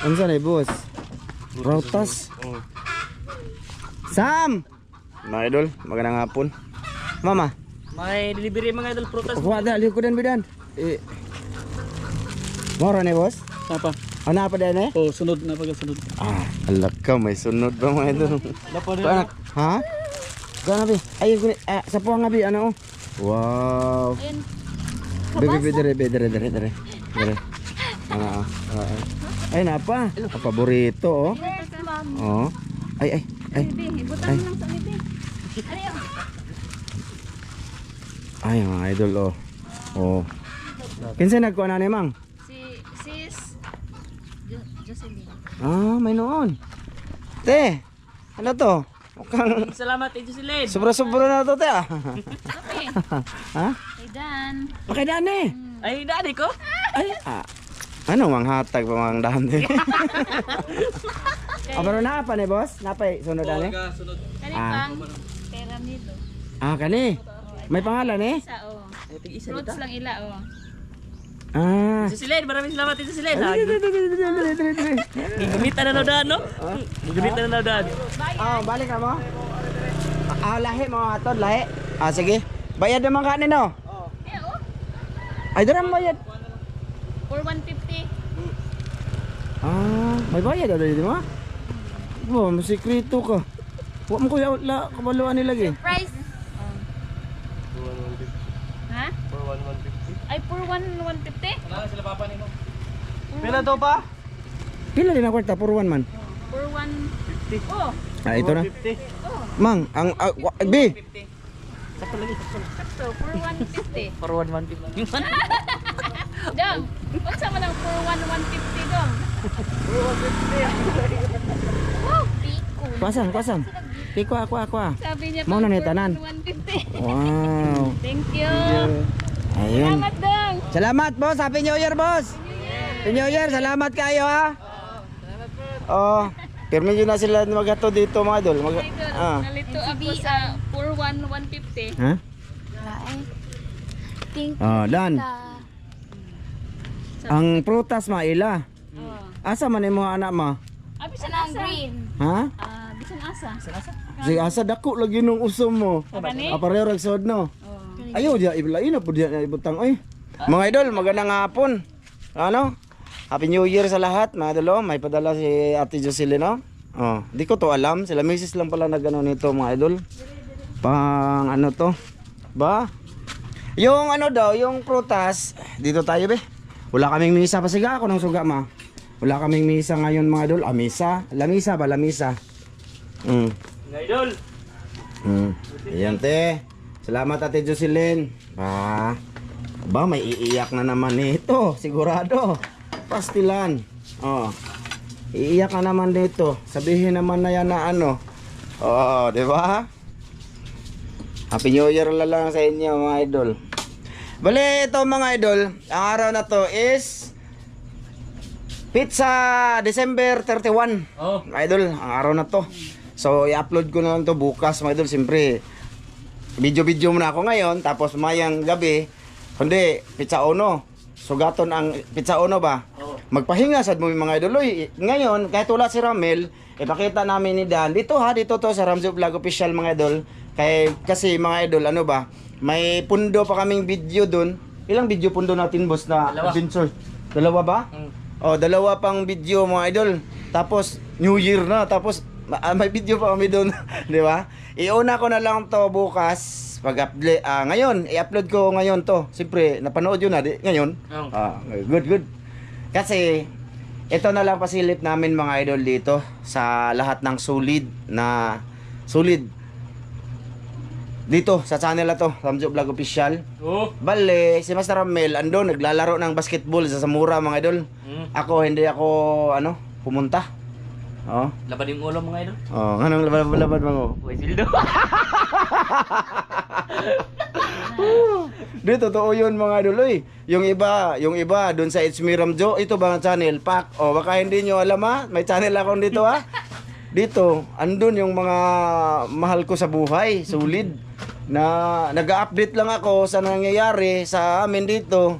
Unsa na boss? Prutas. Sam! Mga idol, magandang hapon. Mama. May delivery mga idol prutas. Kuha da, likodan bidan. Mora na boss? Apa? Ano pa din eh? Oh, sunod na pagkasunod. Alak ka, may sunod ba mga idol? Anak, ha? Gana bi? Ay, sa puwang nga bi, ano? Wow. Ayun. Bebe, dire. Ay, napa? Paborito, oh. Oh. Ay. Ibutang lang sa bibi. Ay, mga idol, oh. Oh. Kinsa nagkuha na ni Mang? Sis Jocelyn. May noon. Te, ano to? Mukhang Salamat Tito Silid. sobra-sobra na to, te, ah. Kape. Ha? Kay Dan. Pakidaan eh. Ay, dali ko. Ay, ano mang hatag pa mang dami? Pero napa ni boss? Napay sunod ani? Sunod. Kani pang pera nito. Kani. May pangalan eh? Sa o. Isa Fruits lang ila o. Tito Silid, maraming salamat Tito Silid. Dire. Gigamitan na daw no? Gigamitan na daw. Balik ka mo? Lahi mga atod, lahi. Sige. Bayad naman kanin no? Eh o. Ay, darang bayad. For 150. May bayad ada di mo? Bo, masikreto ka. Wa mo kuya la kabaluan nila lagi. Price. Ha? For 150. Ay for 150? Wala sila papa nimo. Pila to pa? Pila din ang kwarta for one man. For 150. Oh. Ito na. 150. Mang, ang B. Sakto lagi. Sakto for 150. For 150. Dong. Unsa man ang for 150 dong? For 150. Wow, piko. Kuasan. Tiko ako. Sabi niya Mau na pang ni for tanan. 150. Wow. Thank you. Ayun. Salamat dong. Salamat boss, Happy New Year boss. Happy New Year, salamat kayo ha. Oh, pirmi nyo na sila magato dito mga idol. Nalito ako sa for 150. Ha? Thank Dan. Ang prutas maila. Asa man imo anak ma? Bisan asa. Green. Ha? Bisan asa. Sige asa dako lagi nung usom mo. Kani? Pareho rag sod no. Ayaw dia iblain na pud dia ibutang oy. Mga idol, magandang hapon. Ano? Happy New Year sa lahat, mga idol. May padala si Ate Jocelyn, no? Di ko to alam. Sila misis lang pala nagano nito, mga idol. Pang ano to? Ba? Yung ano daw, yung prutas, dito tayo be. Wala kaming misa pa siga ako ng suga ma. Wala kaming misa ngayon mga idol. Misa? Lamisa ba? Lamisa. Mga idol. Ayan te. Salamat Ate Jocelyn. Ba may iiyak na naman nito, sigurado. Pastilan. Iiyak na naman dito. Sabihin naman na yan na ano. Di ba? Happy New Year lang sa inyo mga idol. Bale, ito mga idol, ang araw na to is pizza December 31. Mga idol, ang araw na to. So, i-upload ko na lang to bukas mga idol. Siyempre, video muna ako ngayon. Tapos mayang gabi, kundi pizza uno. Sugaton ang pizza uno ba? Magpahinga sad mo mga idol. Ngayon, kahit wala si Ramel, ipakita namin ni Dan. Dito to sa Ramzo Vlog Official mga idol. Kasi mga idol, ano ba? May pundo pa kaming video dun. Ilang video pundo natin boss na adventure? Dalawa ba? Dalawa pang video mga idol. Tapos New Year na. Tapos may video pa kami dun. Di ba? Iuna ko na lang to bukas. Pag-upload, ngayon, i-upload ko ngayon to. Siyempre, napanood yun na ngayon. Good. Kasi, ito na lang pasilip namin mga idol dito sa lahat ng solid dito sa channel na to, Ramzo Vlog Official. Bale, si Master Ramel ando naglalaro ng basketball sa Samura mga idol. Ako hindi ako pumunta. Laban yung ulo mga idol. Anong laban mo? Uy, sildo. Di totoo yun mga idol. Yung iba doon sa It's Me Ramzo, ito ba ang channel? Pak. Baka hindi nyo alam ha. May channel akong dito ha. Dito, andun yung mga mahal ko sa buhay, solid. Na nag-update lang ako sa nangyayari sa amin dito.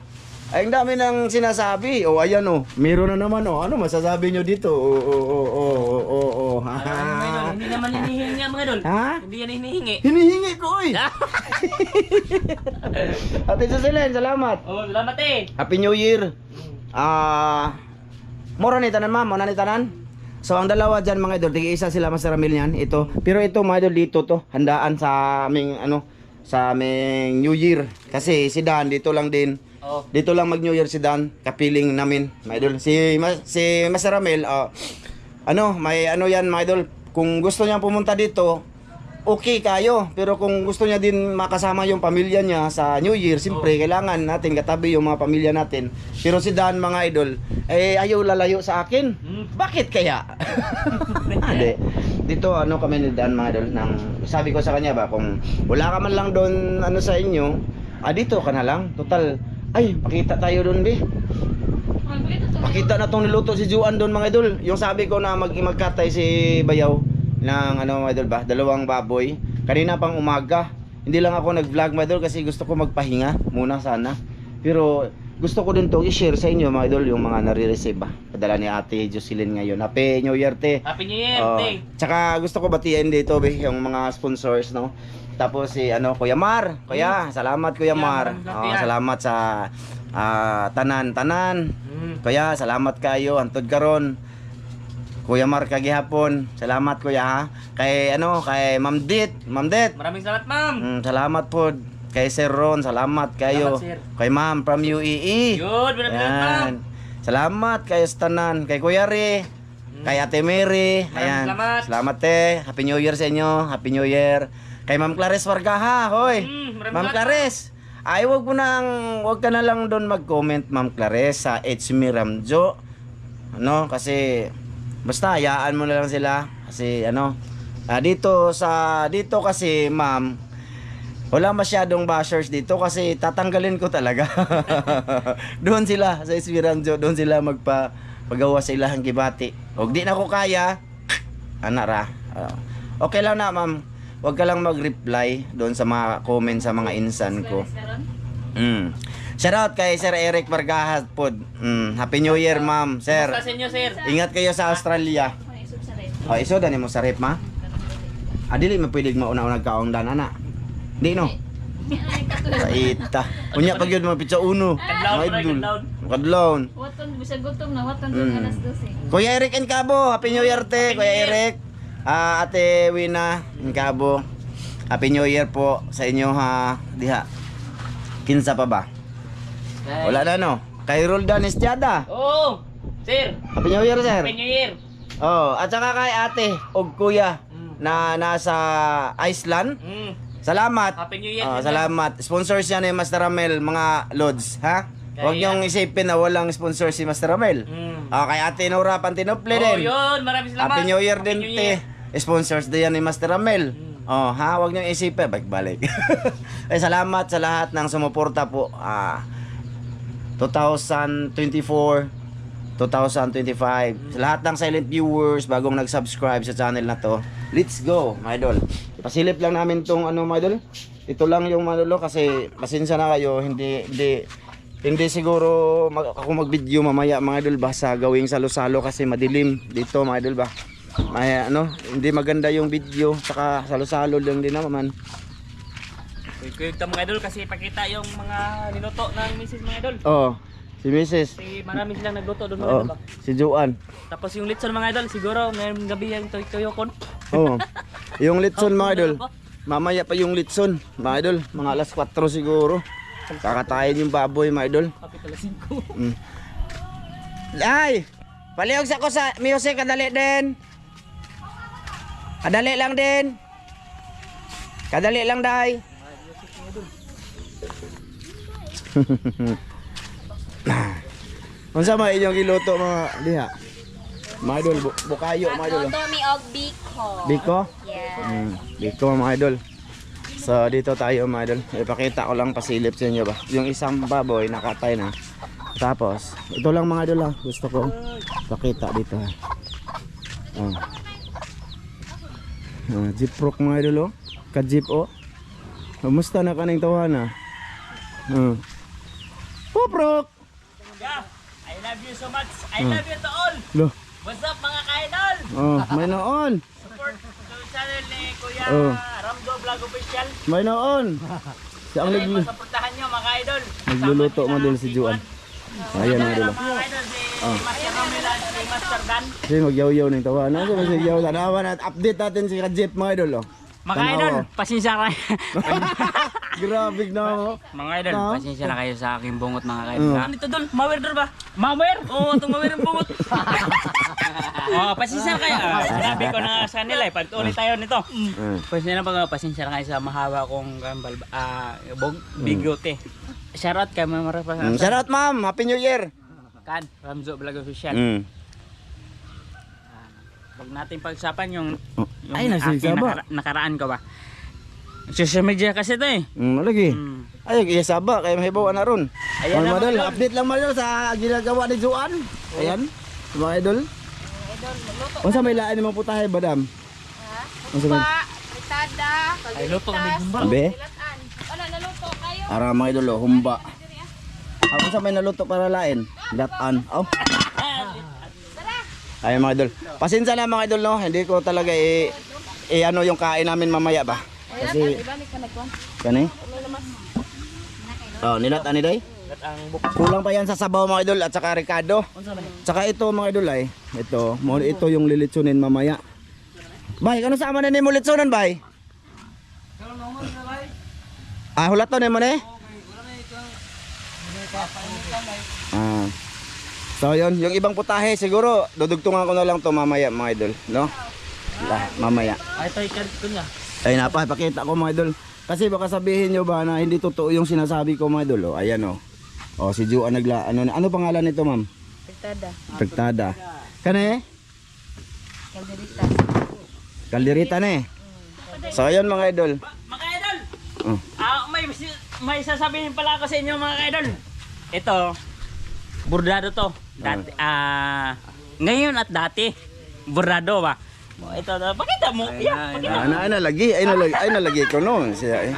Ay, ang dami nang sinasabi. O, ayan o. Meron na naman o. Ano masasabi nyo dito? O. Hindi naman hinihingi mga idol. Ha? Hindi yan hinihingi. Hinihingi ko oy. Ate Jocelyn, salamat. Oh, salamat eh. Happy New Year. Mura ni tanan ma'am, muna ni tanan. So ang dalawa dyan mga idol, tig-isa sila Master Ramil yan, ito. Pero ito mga idol dito to, handaan sa aming sa aming New Year. Kasi si Dan dito lang din. Oh. Dito lang mag New Year si Dan, kapiling namin mga idol. Si Master Ramil, may yan mga idol. Kung gusto niya pumunta dito, okay kayo. Pero kung gusto niya din makasama yung pamilya niya sa New Year, siyempre kailangan natin katabi yung mga pamilya natin. Pero si Dan mga idol, ayaw lalayo sa akin. Bakit kaya? Hindi. Dito kami ni Dan mga idol, sabi ko sa kanya ba, kung wala ka man lang doon sa inyo, dito ka na lang. Total, pakita tayo doon be. Pakita na tong niluto si Juan doon mga idol. Yung sabi ko na magkatay si Bayaw ng mga idol ba, 2 baboy. Kanina pang umaga. Hindi lang ako nag-vlog mga idol kasi gusto ko magpahinga muna sana. Pero gusto ko din to i-share sa inyo mga idol yung mga nare-receive ba. Padala ni Ate Jocelyn ngayon. Happy New Year te. Happy New Year, te. Tsaka gusto ko batiin dito be yung mga sponsors no. Tapos si Kuya Mar. Kuya, salamat Kuya Mar. Salamat sa tanan. Kuya, salamat kayo antod karon. Kuya Mar kagihapon. Salamat kuya ha. Kay Ma'am Det. Maraming salamat, ma'am. Salamat po. Kay Sir Ron, salamat kayo. Salamat, sir. Kay Ma'am from UAE. Yun, maraming salamat, ma'am. Salamat kayo sa tanan. Kay Kuya Re. Kay Ate Mary. Ayan. Salamat. Salamat te. Happy New Year sa inyo. Happy New Year. Kay Ma'am Clarice Vargaha, hoy. Maraming Ma'am salamat. Clarice. Wag ka na lang doon mag-comment Ma'am Clarice sa HMI Ramjo. Kasi basta hayaan mo na lang sila kasi dito kasi ma'am, wala masyadong bashers dito kasi tatanggalin ko talaga. Doon sila sa HMI Ramjo, doon sila magpagawa sa ilahang gibati. Og di na ko kaya, anara. Okay lang na ma'am. Huwag ka lang mag-reply doon sa mga comment sa mga insan ko. Shout out kay Sir Eric Vargas po. Happy New Year, ma'am. Sir, Basta sa inyo, sir. ingat kayo sa Australia. Iso dani mo sa rep, ma? Dili mo pwede mauna-una kaong danana. Di no? Saita. Unya pag yun mga pizza uno. Kadlawon. Waton, bisa gutom na. Waton doon alas 12. Kuya Eric and Cabo, Happy New Year te, Kuya Eric. Ate Wina and Cabo. Happy New Year po sa inyo ha. Diha. Kinsa pa ba? Wala na no. Kay Roldan Estrada. Oh, sir. Happy New Year, sir. Happy New Year. At saka kay ate og kuya na nasa Iceland. Salamat. Happy New Year. Salamat. Sponsors yan ni Master Ramel, mga lods, ha? Huwag niyong isipin na walang sponsor si Master Ramel. Kay ate Nora Pantinople din. Yun, maraming salamat. Happy New Year Happy din, New te. Year. Sponsors din yan ni Master Ramel. Huwag niyong isipin, balik. Salamat sa lahat ng sumuporta po. 2024, 2025. Sa lahat ng silent viewers, bagong nag-subscribe sa channel na to. Let's go, mga idol. Ipasilip lang namin tong mga idol. Ito lang yung mga idol kasi pasensya na kayo, hindi siguro ako mag-video mamaya mga idol ba sa gawing salo-salo kasi madilim dito mga idol ba. Hindi maganda yung video saka salo-salo lang din naman. Quick mga idol kasi pakita yung mga niluto ng Mrs. mga idol. Si Mrs. Marami silang nagluto doon mga idol ba. Si Joan. Tapos yung litson mga idol siguro ngayong gabi yung tuyokon. Yung litson mga idol. Mamaya pa yung litson mga idol. Mga alas 4 siguro. Kakatayin yung baboy mga idol. Kapit alas 5. Ay! Paliog sa ko sa music, kadali din. Kadali lang din. Kadali lang day. Unsa may inyong giluto mga diha? Mga idol, bukayo mga idol. Luto mi og biko. Biko? Yeah. Biko mga idol. So dito tayo mga idol. Ipakita ko lang pasilip sa inyo ba. Yung isang baboy nakatay na. Tapos, ito lang mga idol ha. Gusto ko pakita dito ha. Jeep rock mga idol oh. Ka-jeep oh. Kamusta na kaning tawana? Pop rock. Yeah. I love you so much. I love you to all. Lo. What's up mga ka-idol? Oh, may noon. Support sa channel ni Kuya Oh. Ramzo Vlog Official. May noon. Siya ang Ay, masaportahan nyo mga ka-idol. nagluluto mo dun si Juan. Ayan mga idol. Mga ka-idol, si Master Romel at si Master Dan. Kasi magyaw-yaw ng tawa. Ano sa magyaw? Tanawa na. Update natin si Kajip mga idol. Oh. Mga idol, pasensya kayo. Grabe na oh. Mga idol, No? pasensya na kayo sa aking bungot mga kaidol. Ano ito dol? Mawer dol ba? Mawer? Oo, itong mawer yung bungot. Oh, pasensya na kayo. Sinabi ko na sa kanila eh, pag-ulit tayo nito. Pasensya na kayo sa mahaba kong bigote. Shoutout kay Mama Rafa. Shout out ma'am. Happy New Year. Kan, Ramzo Vlog Official. Huwag natin pag-usapan yung Ay, aking nagsisaba. nakaraan ko ba? Social media kasi ito eh. Lagi. Ay, iyasaba. Kaya mahibaw na ron. Ayan na, Madol, mga idol. update lang madol sa ginagawa ni Juan. Ayan. Mga idol. Unsa may laan mo putahe, badam? Unsa may? Fritada, Ay, luto kami gumba. Abe? Dilatan. Ano, naluto kayo? Ara mga idol, oh, humba. Ako sa may naluto para lain. Datan. Oh. Ay mga idol. Pasensya na mga idol no. Hindi ko talaga ano yung kain namin mamaya ba. Kasi kani? Oh, nilat ani day. At ang Kulang pa yan sa sabaw mga idol at saka Ricardo. Tsaka ito mga idol ay. Ito yung lilitsunin mamaya. Bay, ano sama na ni mo litsunan bay? Ah, hulaton ni mo ni? Ah. So yun, yung ibang putahe siguro dudugtungan ko na lang to mamaya mga idol, no? Mamaya. ay ito ikan ko nga. Ay napakita ko mga idol. Kasi baka sabihin nyo ba na hindi totoo yung sinasabi ko mga idol. Oh, ayan oh. Oh, si Juan nagla ano pangalan nito, ma'am? Fritada, Fritada. Kane? kalderita. Kalderita na So ayun mga idol. Mga idol. Oh. May sasabihin pala ako sa inyo mga idol. Ito bordado to. Dati ngayon at dati bordado ba? Ito pakita mo. Yeah, pakita. Ay nalagi ko no. Siya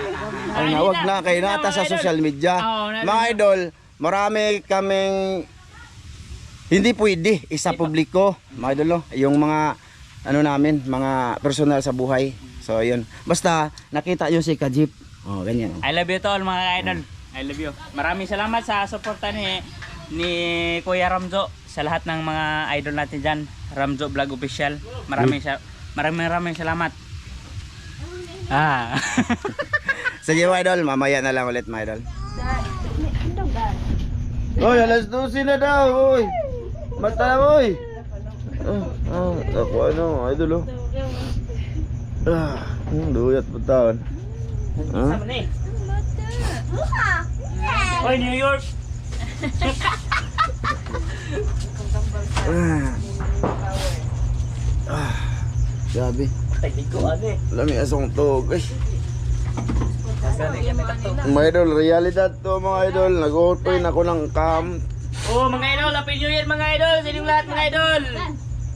Ay nawag na kay nata sa social media. Mga idol, marami kaming hindi pwede isa publiko, mga idol, no? Yung mga ano namin, mga personal sa buhay. So ayun. Basta nakita yung si Kajip. Oh, ganyan. I love you to all mga idol. I love you. Maraming salamat sa suporta ni Kuya Ramzo sa lahat ng mga idol natin diyan. Ramzo Vlog Official. Maraming salamat. Sige mga idol, mamaya na lang ulit mga idol. Oy, alas 12 na daw, oy. Basta na, oy. Ako ano, idol, oh. Duyat po taon. Sama ni. Oy, New York. Grabe. Tay ko ane. Lami asong to, guys. Mga idol, realidad to mga idol. Nag-open ako ng cam. Oh, mga idol, happy New Year mga idol. Sa inyong lahat mga idol.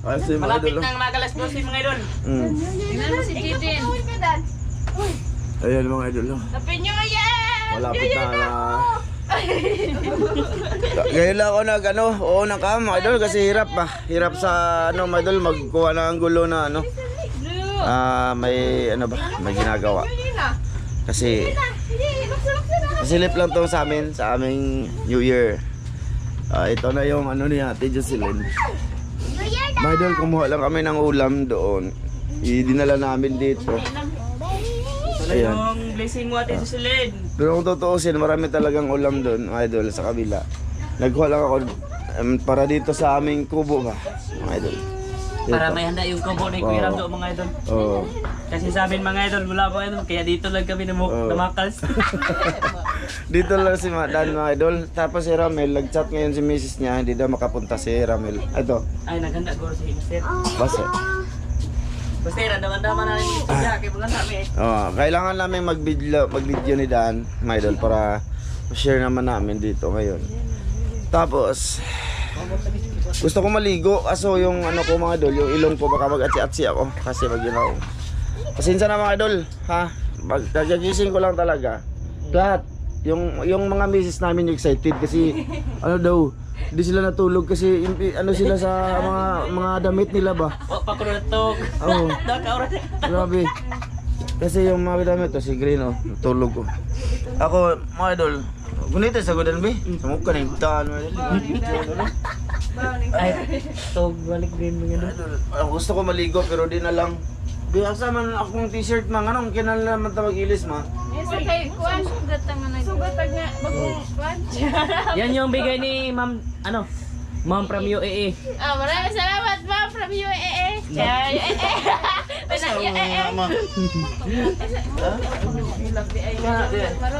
Kasi mga Malapit idol, nang magalas 12 mga idol. Tingnan mo si Jidin. Ayan mga idol, oh. Happy New Year! Malapit na na. Ngayon lang ako ng cam mga idol kasi hirap pa. Hirap sa mga idol magkuha ng gulo na may may ginagawa. Kasi silip lang to sa amin, sa aming New Year. Ito na yung ni Ate Jocelyn. Mga idol, kumuha lang kami ng ulam doon. Dinala namin dito. Ayan. Yung blessing mo Ate Susilid. Pero kung tutuusin, marami talagang ulam doon, mga idol, sa kabila. Nagkuha lang ako para dito sa aming kubo ba, mga idol. Dito. Para may handa yung kubo ni Kuya Ramzo mga idol. Oo. Kasi sa amin mga idol, wala pa idol. Kaya dito lang kami namakals. Dito lang si Dan, mga idol. Tapos si Ramel, nag-chat ngayon si misis niya, hindi daw makapunta si Ramel. Ito, Ay, naghanda ko si Mister. basta. Basta randam-randaman na rin yung istorya. Kaya mga namin Kailangan namin mag-video ni Dan, mga idol, para share naman namin dito ngayon. Tapos, gusto ko maligo, aso yung ko mga idol, yung ilong ko baka mag-atsi-atsi ako kasi mag-ilaw. Pasensya na mga idol, ha? Pagkagising ko lang talaga. Lahat, yung mga misis namin yung excited kasi Hindi sila natulog kasi ano sila sa mga damit nila ba? O, pakurutok. Oo. Nakaurat. Grabe. Kasi yung mga damit to, si Green oh, natulog ko. Ako, mga idol, gunito sa gudan be. Sa mukha na yung taan mo. Ay, tog, balik din mga idol. Idol, gusto ko maligo pero di na lang. Biyasa man akong t-shirt man, anong kinala naman tawag ilis ma? Yes, kay kuan sugat nga nag. Sugat nga bagong kuan. Yan yung bigay ni Ma'am, ano? Ma'am from UAE. Ah, maraming salamat ma'am from UAE. Siya UAE.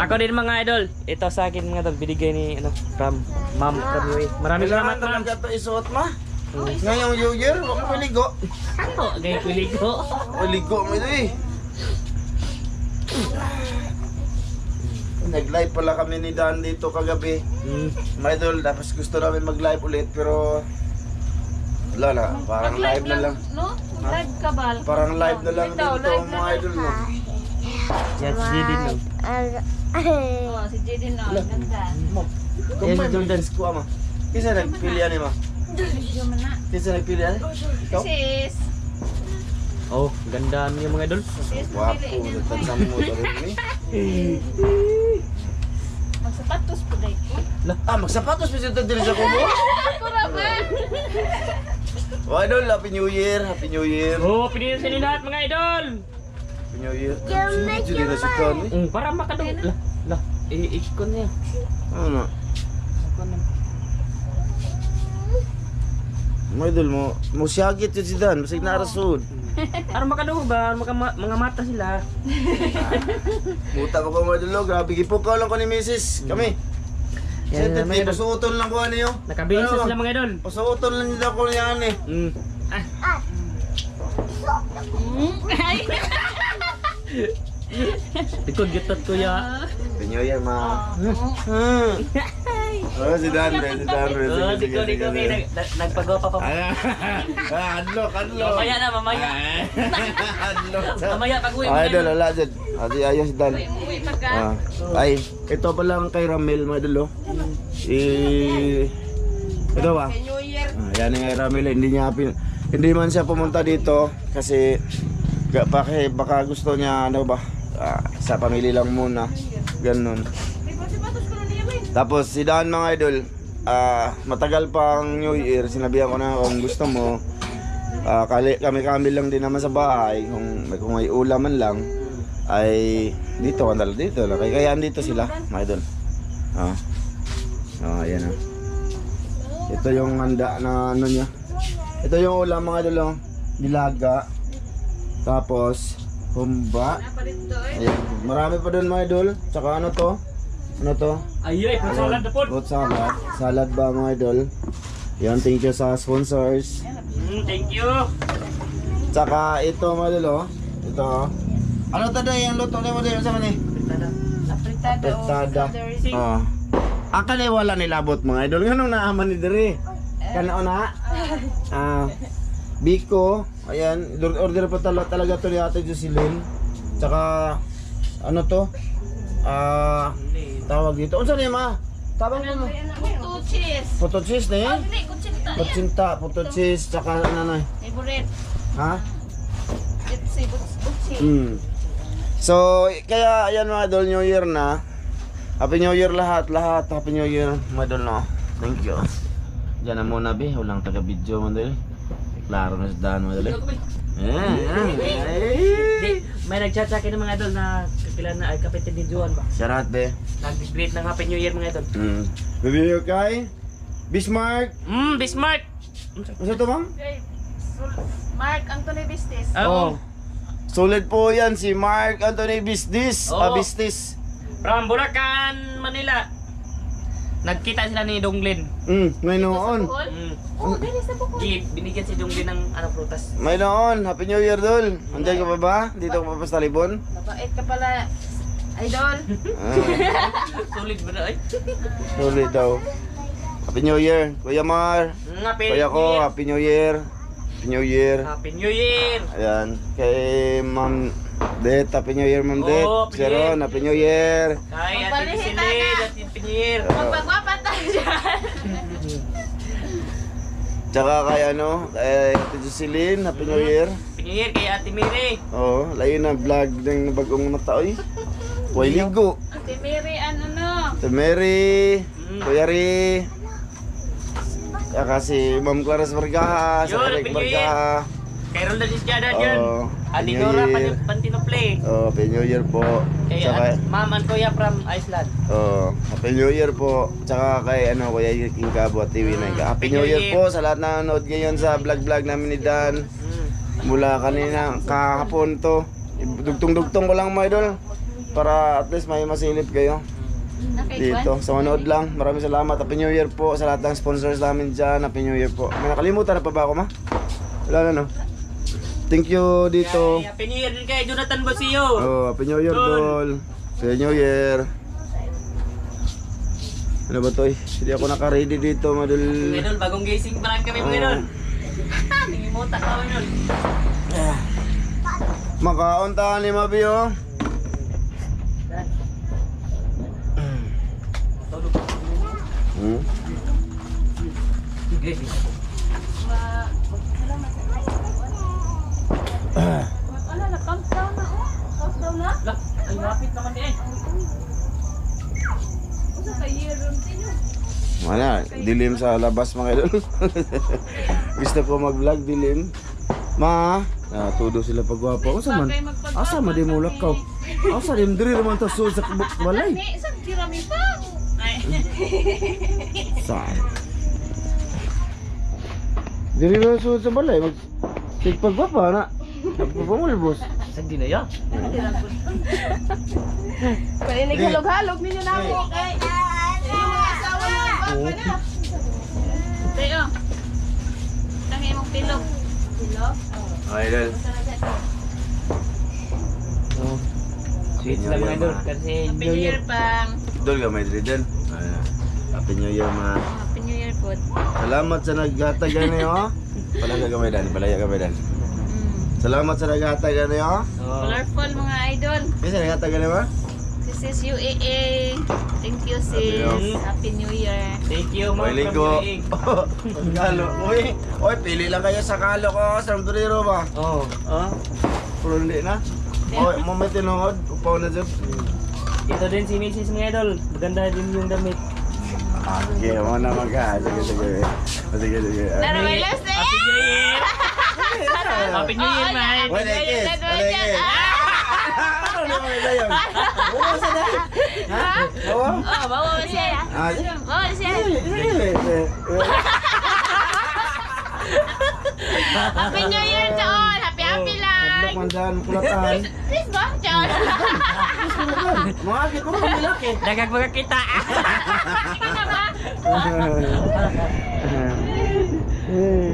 Ako din mga idol. Ito sa akin mga idol, binigay ni ano, from Ma'am from UAE. Maraming salamat ma'am. Talaga ito isuot ma? Ngayong New Year, huwag mo maligo. Ano? Gay kuligo. Maligo mo ito eh. Nag-live pala kami ni Dan dito kagabi. Mga idol, tapos gusto namin mag-live ulit pero wala na, parang live na lang. No? Live ka ba? Parang live na lang dito mga idol mo. Yes, Jidin no. Oh, si Jaden na. Ganda. Kung may Jordan's ko ama. Kisa nagpilian ni ma? Video man na. Kisa nagpilian? Ikaw? Sis. Oh, ganda niyo mga idol. Sis, Wapo, napili. nagtansam mo ito rin eh. Magsapatos po dahil ko. Magsapatos pa siya dito sa kubo? Ako naman. O idol, Happy New Year, Happy New Year. Oh, pinili sa lahat mga idol. Happy New Year. Sige na si Kami. Para makadong. La, ikon niya. Ano na? Mga idol mo siyagit yun si Dan, masig na arasod. Para makadong ba? Mga mata sila. Buta ko mga idol, grabe gipukaw lang ko ni Mrs. Kami. Yan, Sentet, mga idol. pasuuton lang ko ano yun. Nakabihis na sila mga idol. Pasuuton lang nila ko yan eh. Ay. Likod gitot kuya. Happy New Year, ma. Oh, si Dan, si Dan. Oh, di ko nagpagawa pa. Adlok. Mamaya na, mamaya. Adlok. Mamaya pag-uwi Ay, idol, wala dyan. Adi, ayos si Dan. Uwi pagka. Ay, ito pa lang kay Ramel, mga idol, oh. Ito ba? New Year. Yan yung kay Ramel, hindi man siya pumunta dito kasi baka gusto niya, ano ba, sa pamilya lang muna. Ganun. Sapatos ko na niya ba? Tapos si Dan mga idol, matagal pang New Year, sinabihan ko na kung gusto mo, kami lang din naman sa bahay, kung may ulam man lang, ay dito lang. Kaya dito sila mga idol. Ayan na. Ito yung handa na ano niya. Ito yung ulam mga idol, oh. Nilaga. Tapos humba. Ayan. Marami pa doon mga idol. Tsaka ano to? Ay, salad na po. Fruit salad. Salad ba mga idol? Yan, thank you sa sponsors. Thank you. Tsaka ito mga idol, oh. Ito, oh. Ano to doon yung luto na mo doon sa mani? Apretada. Oh. Akala wala nilabot mga idol. Ganun naaman ni Dere. Kanao na. Biko. Ayan. Order pa talaga to ni Ate Jocelyn. Tsaka ano to? Tawag dito. Unsa ni ma? Tawag mo. Puto cheese. Puto cheese na yan? Hindi, kutsinta yan. Kutsinta, puto cheese, tsaka nanay. Favorite. Ha? Butsi. So, kaya ayan mga idol, New Year na. Happy New Year lahat. Happy New Year mga idol, no? Thank you. Diyan na muna, be. Walang taga-video mga idol. Klaro na sa daan mga idol. May nag-chat sa akin ng mga idol na kakilan na ay kapitid ni Juan ba? Sharat, be. Nag-greet ng Happy New Year mga idol. Bibigyo kay Bismarck. Bismarck! Ano to, ma'am? Mark Anthony Bistis. Oh. Solid po yan si Mark Anthony Bistis. Oo. Bistis. From Bulacan, Manila. Nagkita sila ni Donglin. May noon. Oh, dali sa bukol. Binigyan si Donglin ng prutas. May noon. Happy New Year, Dol. Andiyan ka pa ba? Dito ka pa pa sa Talibon? Mabait ka pala, idol. Solid ba na ay? Solid daw. Happy New Year, Kuya Mar. Happy Kuya New ko, Year. Happy New Year. Happy New Year. Happy New Year. Ayan. Kay Ma'am Det, Happy New Year, Ma'am Det. Oh, Happy New Sharon, Happy New Year. Kay Ate Magpalihita Pisilid, na. Ate Pinir. Magpagwapat tayo dyan. Tsaka kay kay Ate Jocelyn, Happy New Year. Pinihir kay Ate Miri. Oo, layo na vlog ng bagong mata oy. Way ligo. Ate Mary, Ate Mary, Kuya Ri. Tsaka si Ma'am Claras Vargaha, si Yun, Eric Happy New Year. Vargaha. Kay Roldan Isjada yun. Oo, Ate Happy New Nora Year. Pantinople. Happy New Year po. Kay Tsaka Ma'am and Kuya from Iceland. Happy New Year po. Tsaka kay Kuya King Cabo at TV9. Happy New Year po sa lahat na nanonood ngayon sa vlog namin ni Dan. Mula kanina kahapon to. Dugtong-dugtong ko lang mga idol para at least may masilip kayo dito. Sa manood lang. Maraming salamat. Happy New Year po sa lahat ng sponsors namin dyan. Happy New Year po. May nakalimutan na pa ba ako ma? Wala na no? Thank you dito. Happy New Year din kay Jonathan Bosio. Happy New Year, Dol. Happy New Year. Ano ba to? Hindi ako naka-ready dito, madul. Idol, bagong gising pa lang kami mga idol. Nangimuta ka mga idol. Makaunta ni Mabi, oh. Wala na, countdown na. Countdown na? Lah, ay lapit naman eh. Usa ka year room sino? Wala, dilim sa labas mga idol. Gusto ko mag-vlog, dilim. Ma, tudo sila pagwapo. Asa man? Asa man di mo lakaw? Asa di mo diri naman to suod sa kubok balay? Ni, sa kirami pa. Ay. Saan? Diri na suod sa balay. Pagpagwapa na. Pagpapamulbos. Sagdi na yan. Pwede naghalog-halog ninyo na ako. Kay yung mga asawa na. Tayo. Tangi mong pilog. Pilog? Idol. Sweet lang mga idol kasi Happy New Year pang. Dol ka may diri din. Happy New Year ma. Happy New Year po. Salamat sa naghatag ani oh. Palaya gamay dan. Salamat sa naghatag ani oh. Colorful mga idol. Bisa naghatag ani ba? This is UAA. Thank you sis. Happy New Year. Thank you mo Oy ligo. Kalo. Oy pili lang kayo sa kalo ko sa Durero ba? Oh. Ha? Pero hindi na. Oy, mo may tinungod, upaw na dyan. Ito din si Mrs. mga idol. Maganda din yung damit. Sige, mo na sige. Sige. Laro may last day. Happy New Year! Happy New Year, man! Wala kiss. Ano naman na yun? Oo, sana. Ha? Oo? Oh, bawa siya. Bawa siya. Happy New Year to all. Happy lang. Hadlok man dyan, kulatan. Please ba? Char. Mga akit mo malaki. Dagag mga kita!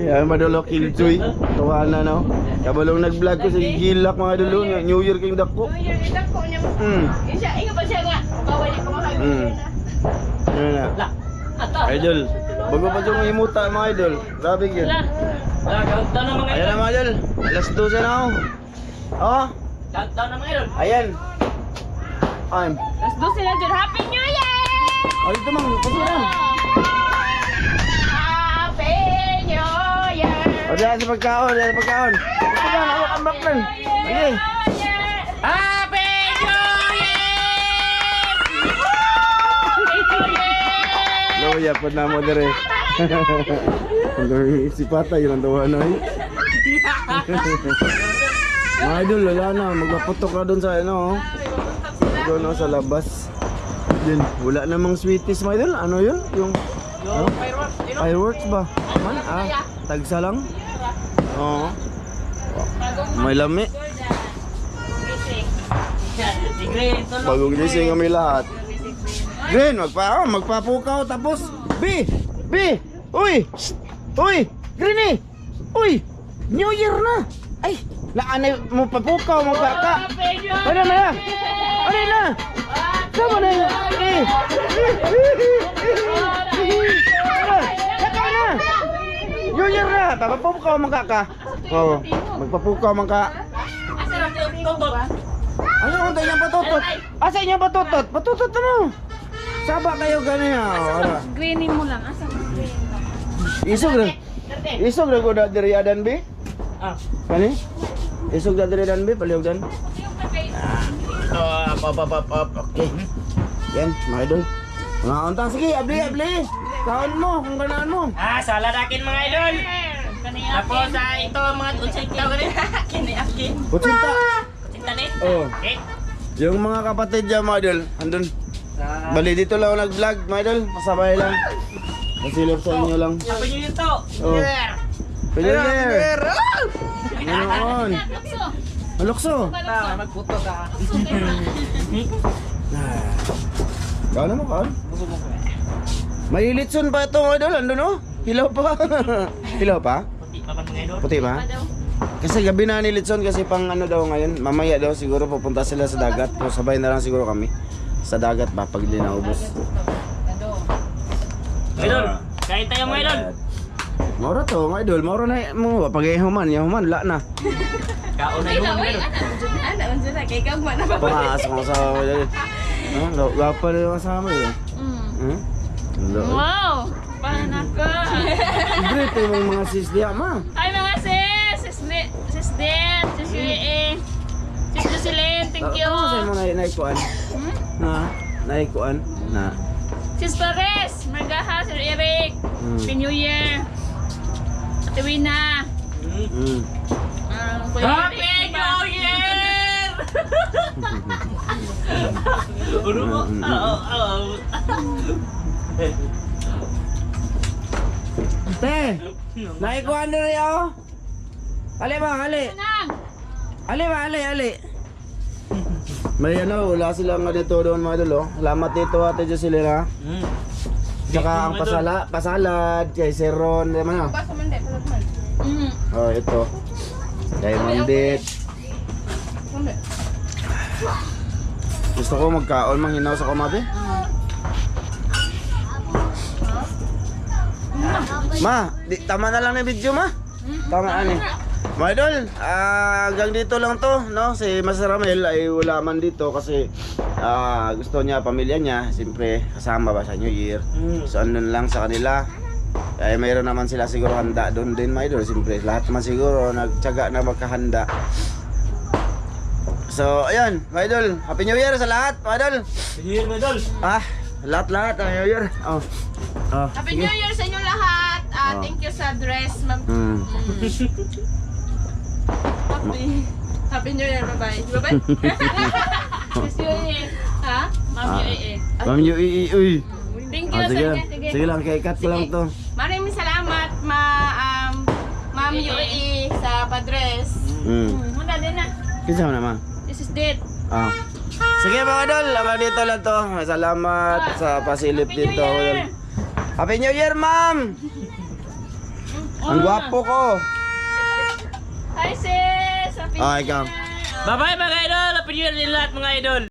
Ay, madolo killjoy. Tawa na no. Kabalong nag-vlog ko sa gilak mga dulo. New Year king dako. New Year kita ko niya. Isa, ingat ba siya nga? Bawal niya kumakain na. Ano na? Idol. Bago pa yung imuta mga idol. Grabe yun. Countdown na mga Ayan idol! na mga idol. Alas 12 na ako. Oh, Countdown na mga idol! ayan. I'm. Let's do sila dyan. Happy New Year! Oh, dito mang. Kasi lang. Happy New Year! O, diyan sa pagkaon. Ito ba? Nawak ang baklan. Okay. Happy New Year! Loya po na mo dire. Si Pata yun ang tawa na eh. Mga idol, wala na. Magpaputok na doon sa ano. Doon no, sa labas. Din, wala namang sweeties mga idol. Ano yun? Yung fireworks ba? Man, tagsa lang. Oo. May lami. Si Green, tulog! Bagong gising kami lahat. Green, magpapukaw tapos B! Uy! Green eh! Uy! New Year na! Ay! Laanay mo papukaw magkaka! Ano na? Ano na? Sama na yun! Saka na! New Year na! Papapukaw magkaka! Oo, magpapukaw magka! Asa na si Tutot? Ano kung tayo niyang patutot? Asa niya patutot? Patutot mo! Saba kayo ganyan. Greening mo lang. Asa mo green? Isog rin. Isog na ko na diri adan be. Ah. Kani? Isog na diri adan be, palihog dan. Ito, up. Okay. Yan, mga idol. Mga untang, sige, abli. Kaon mo, kung ganaan mo. Salad akin mga idol. Tapos ito mga utsinta ko rin. Kiniakin. Kutsinta. Utsinta ni? Oh. Okay. Yung mga kapatid niya, mga idol, andun. Bali, dito lang ako nag-vlog, mga idol. Masabay lang. Masilip sa inyo lang. Apa nyo yun to? Oh. Yeah. Pilyer! Ganoon. Malukso. Magputo ka. Kaon mo, kaon. May litson pa ito, mga idol. Andun, oh. Hilaw pa. Hilaw pa? Puti pa man mga idol. Puti ba? Kasi gabi na ni Litson kasi pang ano daw ngayon. Mamaya daw siguro pupunta sila sa dagat. O sabay na lang siguro kami. Sa dagat ba pag di naubos. Idol, kain tayo mga idol. Maura to, mga idol. Maura na mo. Pag ihuman, la na. Kaon na yun mga idol. Pangaas ko sa mga idol. Gapa na yung kasama yun. Wow! Paano ako? Great yung mga sis diya, ma. Hi mga sis! Sis Den, sis Yee, sis Jocelyn, thank you! Ano sa'yo mo naikuan? Na? Naikuan? Na? Sis Perez, Margaha, Sir Eric, Happy New Year! Ate Wina, Kuya Happy Eric, New Year! Ulo mo. Te! Naikuan na rin ako? Ali ba, ali? Nang! Ali. May ano, wala silang dito doon mga idol, oh. Salamat dito Ate Jocelyn, ha. Tsaka ang pasalad kay Sir Ron, di man, oh, ito. Diamond Date. Gusto ko magkaon, manghinaw sa kumabi. Ma, tama na lang na video, ma. Tama ani. Mga idol, hanggang dito lang to, no? Si Mas Ramel ay wala man dito kasi gusto niya, pamilya niya, siyempre kasama ba sa New Year. So andun lang sa kanila. Ay mayroon naman sila siguro handa doon din, mga idol. Siyempre lahat naman siguro nagtiyaga na magkahanda. So ayan, mga idol, Happy New Year sa lahat, mga idol. Happy New Year mga idol. Lahat ng New Year. Happy New Year sa inyo lahat! Thank you sa dress, ma'am. Happy New Year, bye-bye. Bye-bye. Miss Yue. Ha? Ma'am Yue. Ma'am Yue, uy. Thank you, Sige, sige. sige lang, kay cut ko lang to. Maraming salamat, Ma'am Yue sa padres. Muna din na. Kinsa mo naman? This is it. Sige mga idol, hanggang dito lang to. Salamat sa pasilip Happy New dito. Year! Happy New Year, ma'am! Ang gwapo ko. Hi sis! Happy New Ikaw. Year! Bye-bye mga idol. Happy New Year din lahat mga idol.